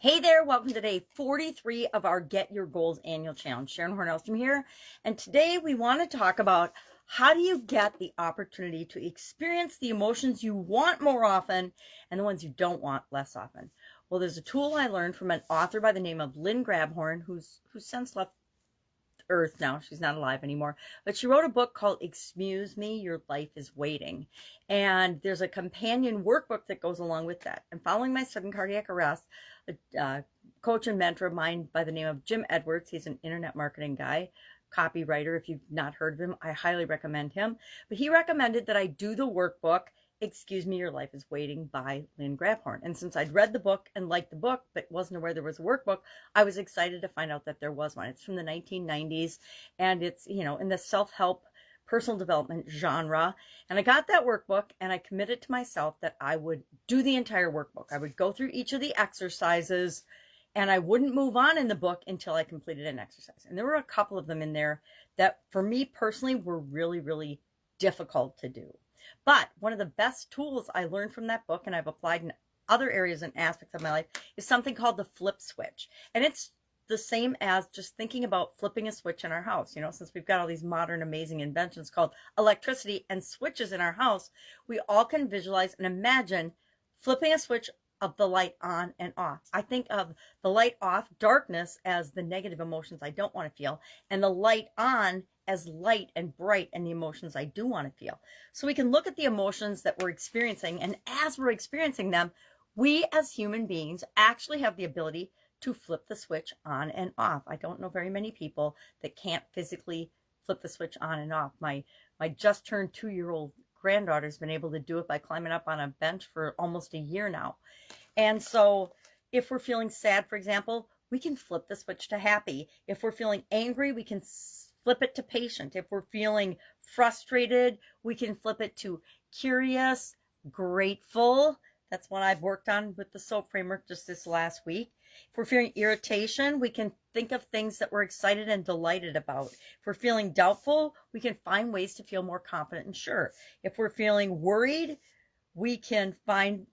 Hey there, welcome to day 43 of our Get Your Goals annual challenge. Sharon Horne-Ellstrom here, and today we want to talk about how do you get the opportunity to experience the emotions you want more often and the ones you don't want less often. Well, there's a tool I learned from an author by the name of Lynn Grabhorn, who's since left Earth now. She's not alive anymore, but she wrote a book called Excuse Me, Your Life is Waiting. And there's a companion workbook that goes along with that. And following my sudden cardiac arrest, a coach and mentor of mine by the name of Jim Edwards, he's an internet marketing guy, copywriter. If you've not heard of him, I highly recommend him. But he recommended that I do the workbook Excuse Me, Your Life is Waiting by Lynn Grabhorn. And since I'd read the book and liked the book, but wasn't aware there was a workbook, I was excited to find out that there was one. It's from the 1990s, and it's, in the self-help personal development genre. And I got that workbook, and I committed to myself that I would do the entire workbook. I would go through each of the exercises, and I wouldn't move on in the book until I completed an exercise. And there were a couple of them in there that, for me personally, were really, really difficult to do. But one of the best tools I learned from that book, and I've applied in other areas and aspects of my life, is something called the flip switch. And it's the same as just thinking about flipping a switch in our house. Since we've got all these modern, amazing inventions called electricity and switches in our house, we all can visualize and imagine flipping a switch of the light on and off. I think of the light off, darkness, as the negative emotions I don't want to feel, and the light on as light and bright and the emotions I do want to feel. So we can look at the emotions that we're experiencing, and as we're experiencing them, we as human beings actually have the ability to flip the switch on and off. I don't know very many people that can't physically flip the switch on and off. My just turned 2-year-old granddaughter's been able to do it by climbing up on a bench for almost a year now. And so if we're feeling sad, for example, we can flip the switch to happy. If we're feeling angry, we can flip it to patient. If we're feeling frustrated, we can flip it to curious, grateful. That's one I've worked on with the SOAP framework just this last week. If we're feeling irritation, we can think of things that we're excited and delighted about. If we're feeling doubtful, we can find ways to feel more confident and sure. If we're feeling worried, we can find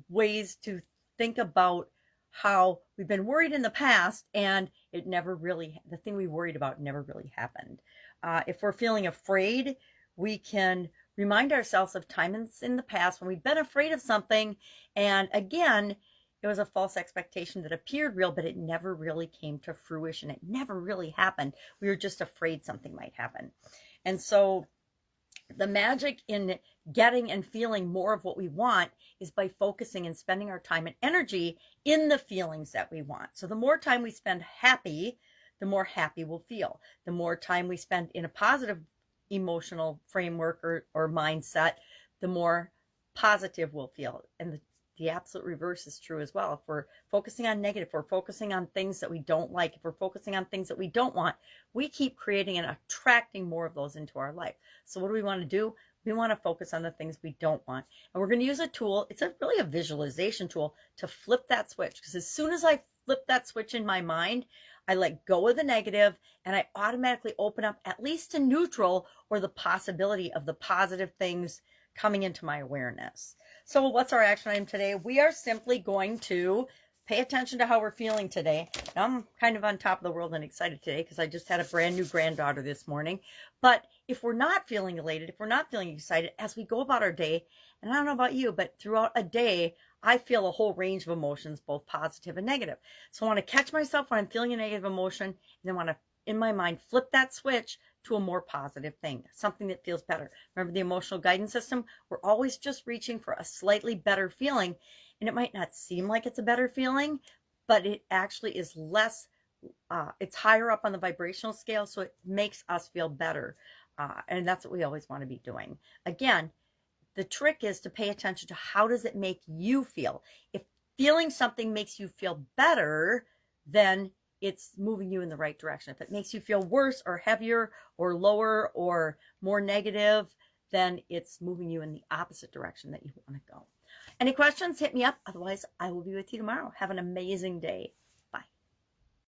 ways to think about how we've been worried in the past and the thing we worried about never really happened. If we're feeling afraid, we can remind ourselves of times in the past when we've been afraid of something, and again, it was a false expectation that appeared real, but it never really came to fruition. It never really happened. We were just afraid something might happen. And so the magic in getting and feeling more of what we want is by focusing and spending our time and energy in the feelings that we want. So the more time we spend happy, the more happy we'll feel. The more time we spend in a positive emotional framework or mindset, the more positive we'll feel. And the absolute reverse is true as well. If we're focusing on negative, if we're focusing on things that we don't like, if we're focusing on things that we don't want, we keep creating and attracting more of those into our life. So what do we want to do? We want to focus on the things we don't want. And we're going to use a tool. It's really a visualization tool to flip that switch. Because as soon as I flip that switch in my mind, I let go of the negative and I automatically open up at least to neutral or the possibility of the positive things coming into my awareness. So what's our action item today? We are simply going to pay attention to how we're feeling today. Now, I'm kind of on top of the world and excited today because I just had a brand new granddaughter this morning. But if we're not feeling elated, if we're not feeling excited as we go about our day, and I don't know about you, but throughout a day, I feel a whole range of emotions, both positive and negative. So I want to catch myself when I'm feeling a negative emotion, and then want to, in my mind, flip that switch to a more positive thing, something that feels better. Remember the emotional guidance system? We're always just reaching for a slightly better feeling, and it might not seem like it's a better feeling, but it actually is less, it's higher up on the vibrational scale, so it makes us feel better, and that's what we always want to be doing. Again, the trick is to pay attention to how does it make you feel. If feeling something makes you feel better, then it's moving you in the right direction. If it makes you feel worse or heavier or lower or more negative, then it's moving you in the opposite direction that you want to go. Any questions? Hit me up. Otherwise, I will be with you tomorrow. Have an amazing day.